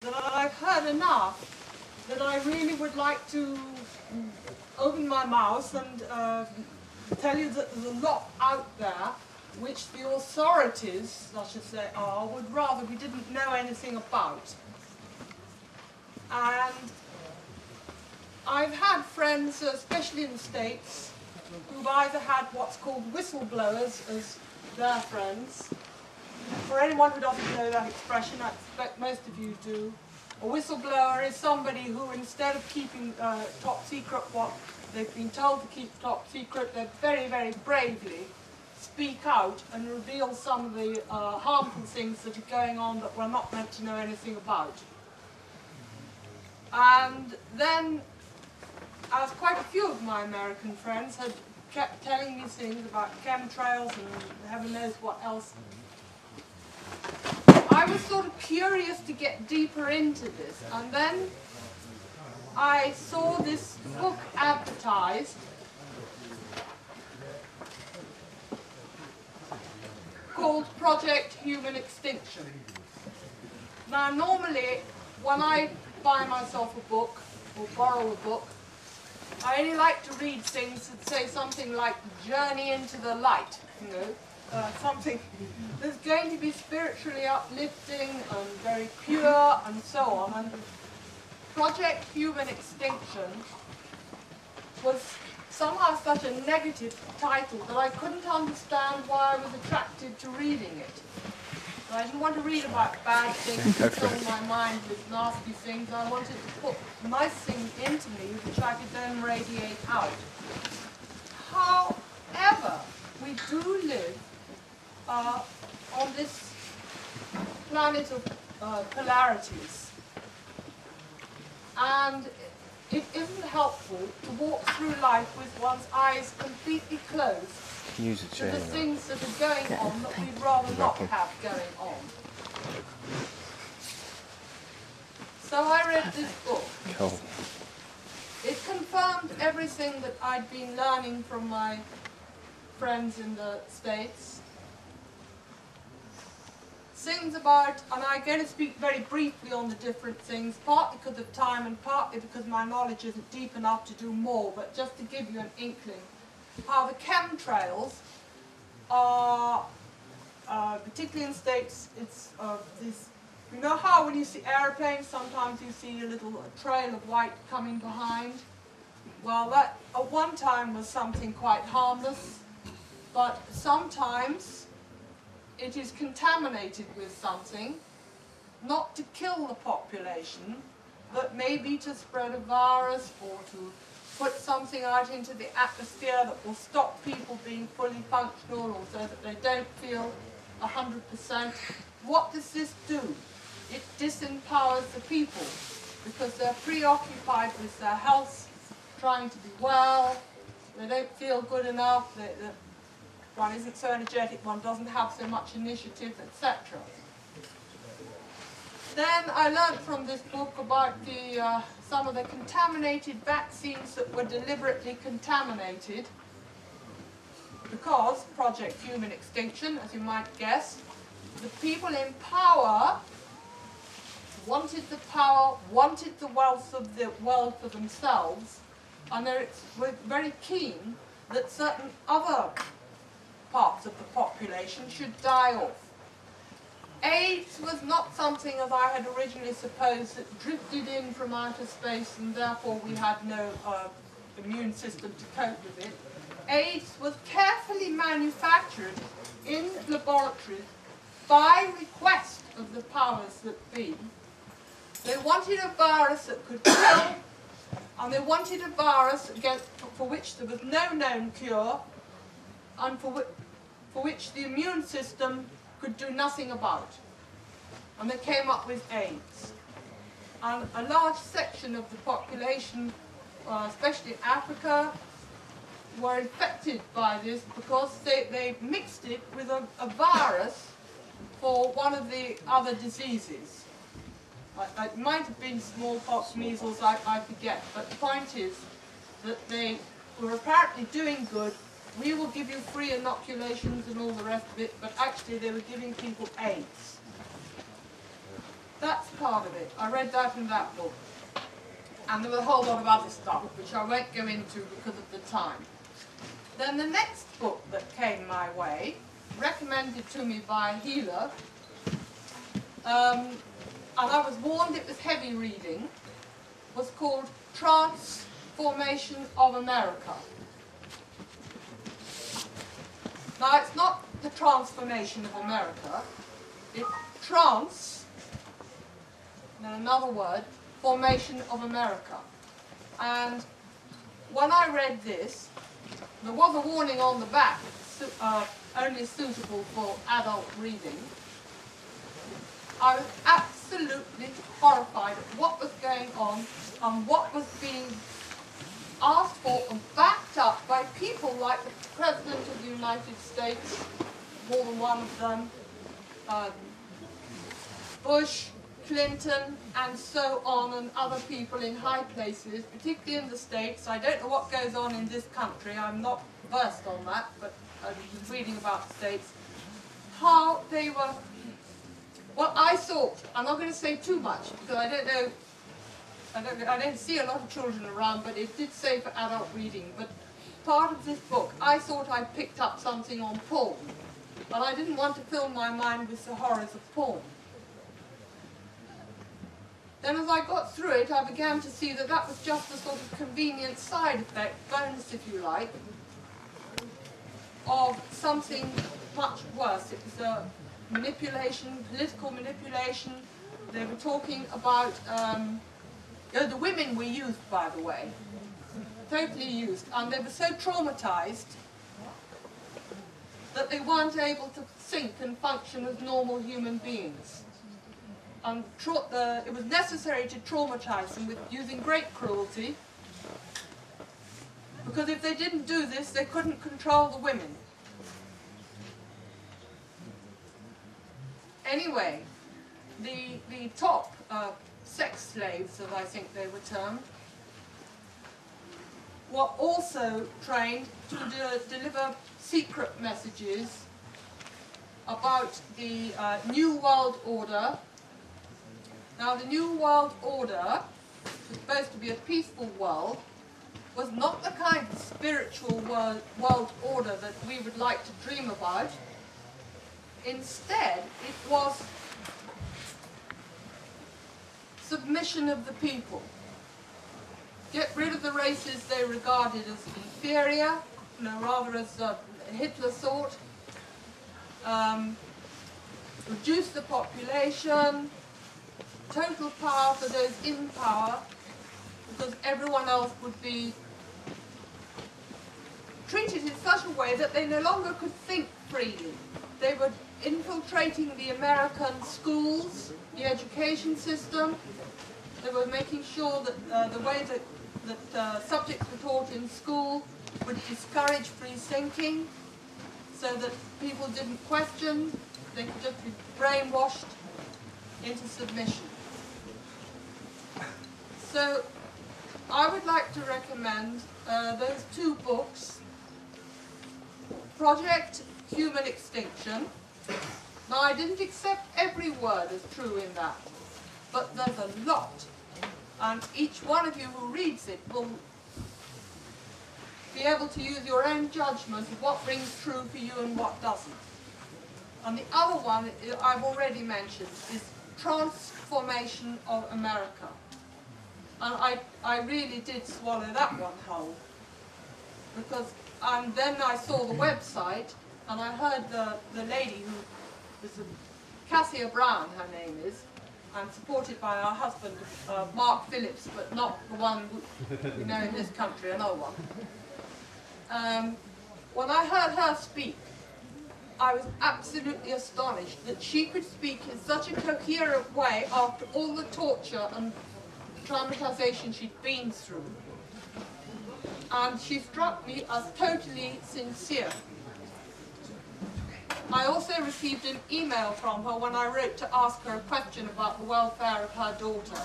that I've heard enough that I really would like to open my mouth and tell you that there's a lot out there which the authorities, I should say, would rather we didn't know anything about. And I've had friends, especially in the States, who've either had what's called whistleblowers as their friends. For anyone who doesn't know that expression, I expect most of you do. A whistleblower is somebody who, instead of keeping top secret what they've been told to keep top secret, they very, very bravely speak out and reveal some of the harmful things that are going on that we're not meant to know anything about. And then, as quite a few of my American friends had kept telling me things about chemtrails and heaven knows what else, I was sort of curious to get deeper into this, and then I saw this book advertised called Project Human Extinction. Now normally when I buy myself a book or borrow a book, I only like to read things that say something like Journey into the Light, you know. Something that's going to be spiritually uplifting and very pure and so on. And Project Human Extinction was somehow such a negative title that I couldn't understand why I was attracted to reading it. I didn't want to read about bad things and fill my mind with nasty things. I wanted to put nice things into me which I could then radiate out. However, we do live on this planet of polarities, and it isn't helpful to walk through life with one's eyes completely closed to the things that are going on that we'd rather not have going on. So I read this book. Cool. It confirmed everything that I'd been learning from my friends in the States. Things about, and I'm going to speak very briefly on the different things, partly because of time and partly because my knowledge isn't deep enough to do more, but just to give you an inkling, how the chemtrails are, particularly in the States, it's this, you know how when you see airplanes, sometimes you see a little trail of white coming behind? Well, that at one time was something quite harmless, but sometimes it is contaminated with something, not to kill the population, but maybe to spread a virus or to put something out into the atmosphere that will stop people being fully functional or so that they don't feel 100%. What does this do? It disempowers the people because they're preoccupied with their health, trying to be well, they don't feel good enough, one isn't so energetic, one doesn't have so much initiative, etc. Then I learned from this book about some of the contaminated vaccines that were deliberately contaminated because Project Human Extinction, as you might guess, the people in power, wanted the wealth of the world for themselves, and they were very keen that certain other parts of the population should die off. AIDS was not something, as I had originally supposed, that drifted in from outer space and therefore we had no immune system to cope with it. AIDS was carefully manufactured in laboratories by request of the powers that be. They wanted a virus that could kill, and they wanted a virus for which there was no known cure, and for which the immune system could do nothing about. And they came up with AIDS. And a large section of the population, especially in Africa, were infected by this because they mixed it with a virus for one of the other diseases. It might have been smallpox, measles, I forget, but the point is that they were apparently doing good. We will give you free inoculations and all the rest of it, but actually they were giving people AIDS. that's part of it. I read that in that book. And there was a whole lot of other stuff, which I won't go into because of the time. Then the next book that came my way, recommended to me by a healer, and I was warned it was heavy reading, was called Transformation of America. Now, it's not the transformation of America, it's another word, formation of America. And when I read this, there was a warning on the back, only suitable for adult reading. I was absolutely horrified at what was going on and what was being asked for and backed up by people like the President of the United States, more than one of them, Bush, Clinton, and so on, and other people in high places, particularly in the States. I don't know what goes on in this country, I'm not versed on that, but I was reading about the States, how they were, well, I thought, I'm not going to say too much, because I don't know, I don't see a lot of children around, but it did say for adult reading. But part of this book, I thought I picked up something on porn, but I didn't want to fill my mind with the horrors of porn. Then as I got through it, I began to see that that was just a sort of convenient side effect, bonus if you like, of something much worse. It was a manipulation, political manipulation. They were talking about, the women were used, by the way, totally used, and they were so traumatized that they weren't able to think and function as normal human beings. And it was necessary to traumatize them with using great cruelty, because if they didn't do this, they couldn't control the women. Anyway, the top sex slaves, as I think they were termed, were also trained to deliver secret messages about the New World Order. Now, the New World Order, which was supposed to be a peaceful world, was not the kind of spiritual world order that we would like to dream about. Instead, it was submission of the people. Get rid of the races they regarded as inferior, rather as Hitler thought. Reduce the population, total power for those in power, because everyone else would be treated in such a way that they no longer could think freely. They were infiltrating the American schools, the education system. They were making sure that the way that subjects were taught in school would discourage free thinking, so that people didn't question, they could just be brainwashed into submission. So I would like to recommend those two books, Project Human Extinction. Now, I didn't accept every word as true in that, but there's a lot, and each one of you who reads it will be able to use your own judgment of what rings true for you and what doesn't. And the other one I've already mentioned is Transformation of America. And I really did swallow that one whole, because then I saw the website, and I heard the lady who was Cassia Brown, her name is, and supported by her husband, Mark Phillips, but not the one we know in this country, another one. When I heard her speak, I was absolutely astonished that she could speak in such a coherent way after all the torture and traumatization she'd been through. And she struck me as totally sincere. I also received an email from her when I wrote to ask her a question about the welfare of her daughter.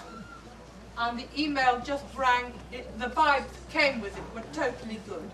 And the email just rang, the vibes that came with it were totally good.